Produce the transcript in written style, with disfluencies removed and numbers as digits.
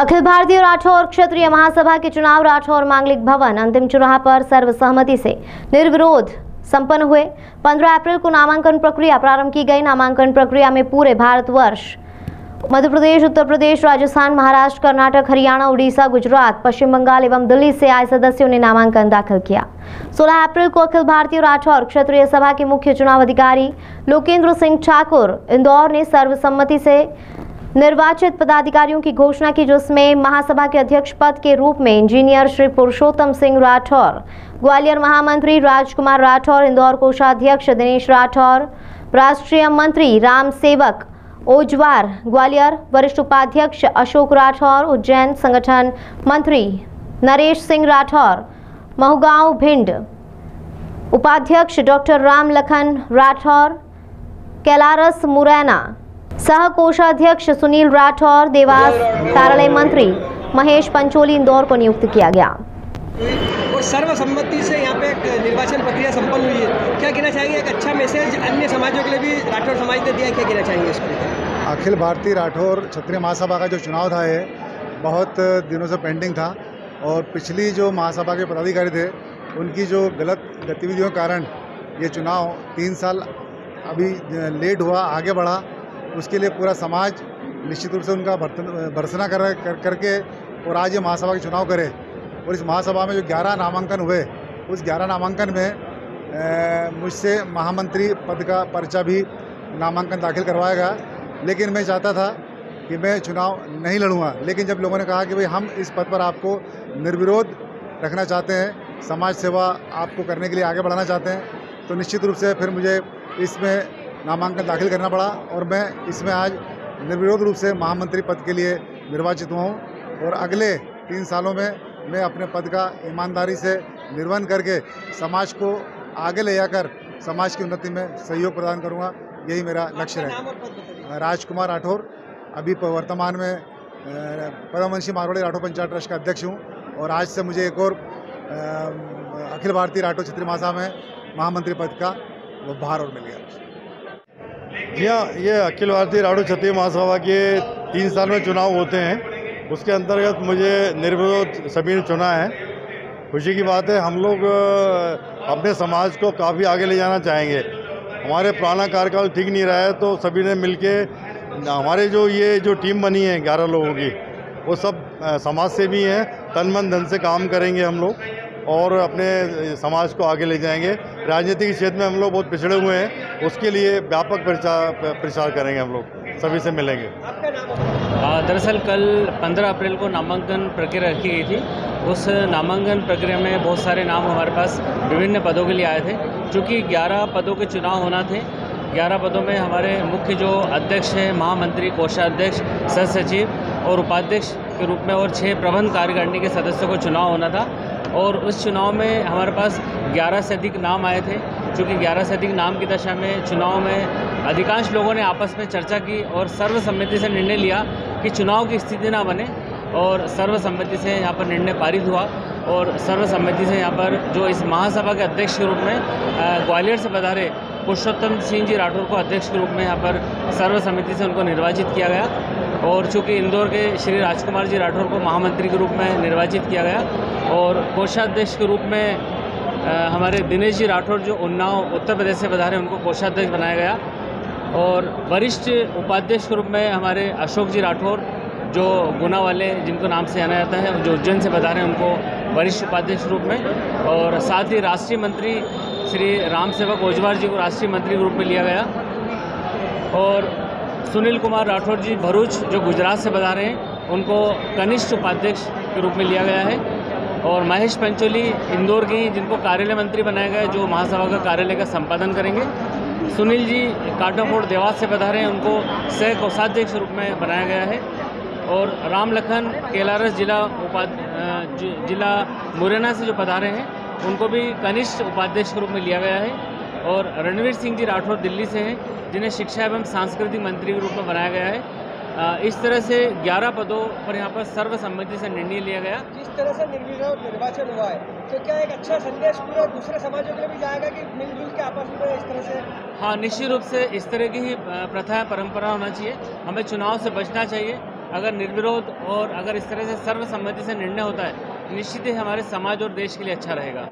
अखिल भारतीय राठौर क्षत्रिय महासभा के चुनाव राठौर मांगलिक भवन अंतिम चौराहा पर सर्वसहमति से निर्विरोध संपन्न हुए। 15 अप्रैल को नामांकन प्रक्रिया प्रारंभ की गई। नामांकन प्रक्रिया में पूरे भारतवर्ष मध्य प्रदेश, उत्तर प्रदेश, राजस्थान, महाराष्ट्र, कर्नाटक, हरियाणा, उड़ीसा, गुजरात, पश्चिम बंगाल एवं दिल्ली से आए सदस्यों ने नामांकन दाखिल किया। 16 अप्रैल को अखिल भारतीय राठौर क्षत्रिय सभा के मुख्य चुनाव अधिकारी लोकेंद्र सिंह ठाकुर इंदौर ने सर्वसम्मति से निर्वाचित पदाधिकारियों की घोषणा की, जिसमें महासभा के अध्यक्ष पद के रूप में इंजीनियर श्री पुरुषोत्तम सिंह राठौर, ग्वालियर महामंत्री राजकुमार राठौर, इंदौर कोषाध्यक्ष दिनेश राठौर, राष्ट्रीय मंत्री राम सेवक ओजवार ग्वालियर, वरिष्ठ उपाध्यक्ष अशोक राठौर, उज्जैन संगठन मंत्री नरेश सिंह राठौर, महुगांव भिंड उपाध्यक्ष डॉक्टर राम लखन राठौर, कैलारस मुरैना सह कोषाध्यक्ष सुनील राठौर, देवास कार्यालय मंत्री महेश पंचोली इंदौर को नियुक्त किया गया। और सर्वसम्मति से यहाँ पे एक निर्वाचन प्रक्रिया संपन्न हुई है। क्या कहना चाहेंगे? एक अच्छा मैसेज अन्य समाजों के लिए भी राठौर समाज ने दिया है, क्या कहना चाहेंगे इस पर? अखिल भारतीय राठौर क्षत्रिय महासभा का जो चुनाव था ये बहुत दिनों से पेंडिंग था और पिछली जो महासभा के पदाधिकारी थे उनकी जो गलत गतिविधियों के कारण ये चुनाव 3 साल अभी लेट हुआ, आगे बढ़ा। उसके लिए पूरा समाज निश्चित रूप से उनका भर्त्सना करके और आज ये महासभा के चुनाव करे। और इस महासभा में जो 11 नामांकन हुए, उस 11 नामांकन में मुझसे महामंत्री पद का पर्चा भी नामांकन दाखिल करवाया गया। लेकिन मैं चाहता था कि मैं चुनाव नहीं लड़ूंगा, लेकिन जब लोगों ने कहा कि भाई हम इस पद पर आपको निर्विरोध रखना चाहते हैं, समाज सेवा आपको करने के लिए आगे बढ़ाना चाहते हैं, तो निश्चित रूप से फिर मुझे इसमें नामांकन दाखिल करना पड़ा और मैं इसमें आज निर्विरोध रूप से महामंत्री पद के लिए निर्वाचित हुआ हूँ। और अगले 3 सालों में मैं अपने पद का ईमानदारी से निर्वहन करके समाज को आगे ले जाकर समाज की उन्नति में सहयोग प्रदान करूँगा, यही मेरा लक्ष्य है। राजकुमार राठौर, अभी वर्तमान में पद्मवंशी मारवाड़ी राठौर पंचायत ट्रस्ट का अध्यक्ष हूँ और आज से मुझे एक और अखिल भारतीय राठौर क्षत्रिय महासभा में महामंत्री पद का वो भार और मिल गया। जी हाँ, ये अखिल भारतीय राठौर क्षत्रिय महासभा के 3 साल में चुनाव होते हैं, उसके अंतर्गत मुझे निर्विरोध सभी ने चुना है। खुशी की बात है। हम लोग अपने समाज को काफ़ी आगे ले जाना चाहेंगे। हमारे पुराना कार्यकाल ठीक नहीं रहा है, तो सभी ने मिलके हमारे जो टीम बनी है 11 लोगों की, वो सब समाज सेवी हैं। तन मन धन से काम करेंगे हम लोग और अपने समाज को आगे ले जाएंगे। राजनीतिक क्षेत्र में हम लोग बहुत पिछड़े हुए हैं, उसके लिए व्यापक प्रचार करेंगे। हम लोग सभी से मिलेंगे। दरअसल कल 15 अप्रैल को नामांकन प्रक्रिया रखी गई थी। उस नामांकन प्रक्रिया में बहुत सारे नाम हमारे पास विभिन्न पदों के लिए आए थे। चूँकि 11 पदों के चुनाव होना थे, 11 पदों में हमारे मुख्य जो अध्यक्ष हैं, महामंत्री, कोषाध्यक्ष, सह सचिव और उपाध्यक्ष के रूप में और 6 प्रबंध कार्यकारिणी के सदस्यों को चुनाव होना था। और उस चुनाव में हमारे पास 11 से अधिक नाम आए थे। चूँकि 11 से अधिक नाम की दशा में चुनाव में अधिकांश लोगों ने आपस में चर्चा की और सर्वसम्मति से निर्णय लिया कि चुनाव की स्थिति ना बने, और सर्वसम्मति से यहाँ पर निर्णय पारित हुआ। और सर्वसम्मति से यहाँ पर जो इस महासभा के अध्यक्ष के रूप में ग्वालियर से पधारे पुरुषोत्तम सिंह जी राठौर को अध्यक्ष के रूप में यहाँ पर सर्वसम्मति से उनको निर्वाचित किया गया। और चूँकि इंदौर के श्री राजकुमार जी राठौर को महामंत्री के रूप में निर्वाचित किया गया और कोषाध्यक्ष के रूप में हमारे दिनेश जी राठौर जो उन्नाव उत्तर प्रदेश से पधारे उनको कोषाध्यक्ष बनाया गया। और वरिष्ठ उपाध्यक्ष के रूप में हमारे अशोक जी राठौर जो गुना वाले जिनको नाम से जाना जाता है, जो उज्जैन से पधारे उनको वरिष्ठ उपाध्यक्ष रूप में, और साथ ही राष्ट्रीय मंत्री श्री राम सेवक ओजवार जी को राष्ट्रीय मंत्री के रूप में लिया गया। और सुनील कुमार राठौर जी भरूच जो गुजरात से पधारे हैं उनको कनिष्ठ उपाध्यक्ष के रूप में लिया गया है। और महेश पंचोली इंदौर की जिनको कार्यालय मंत्री बनाया गया है, जो महासभा का कार्यालय का संपादन करेंगे। सुनील जी काटाफोड़ देवास से पधारे हैं, उनको सह कोषाध्यक्ष रूप में बनाया गया है। और राम लखन कैलारस जिला मुरैना से जो पधारे हैं उनको भी कनिष्ठ उपाध्यक्ष के रूप में लिया गया है। और रणवीर सिंह जी राठौर दिल्ली से हैं, जिन्हें शिक्षा एवं सांस्कृतिक मंत्री के रूप में बनाया गया है। इस तरह से 11 पदों पर यहाँ पर सर्वसम्मति से निर्णय लिया गया। जिस तरह से निर्विरोध निर्वाचन हुआ है, तो क्या एक अच्छा संदेश पूरे दूसरे समाजों के लिए भी जाएगा कि मिलजुल के आपस में इस तरह से? हाँ, निश्चित रूप से इस तरह की ही प्रथा परंपरा होना चाहिए। हमें चुनाव से बचना चाहिए अगर निर्विरोध और अगर इस तरह से सर्वसम्मति से निर्णय होता है, निश्चित ही हमारे समाज और देश के लिए अच्छा रहेगा।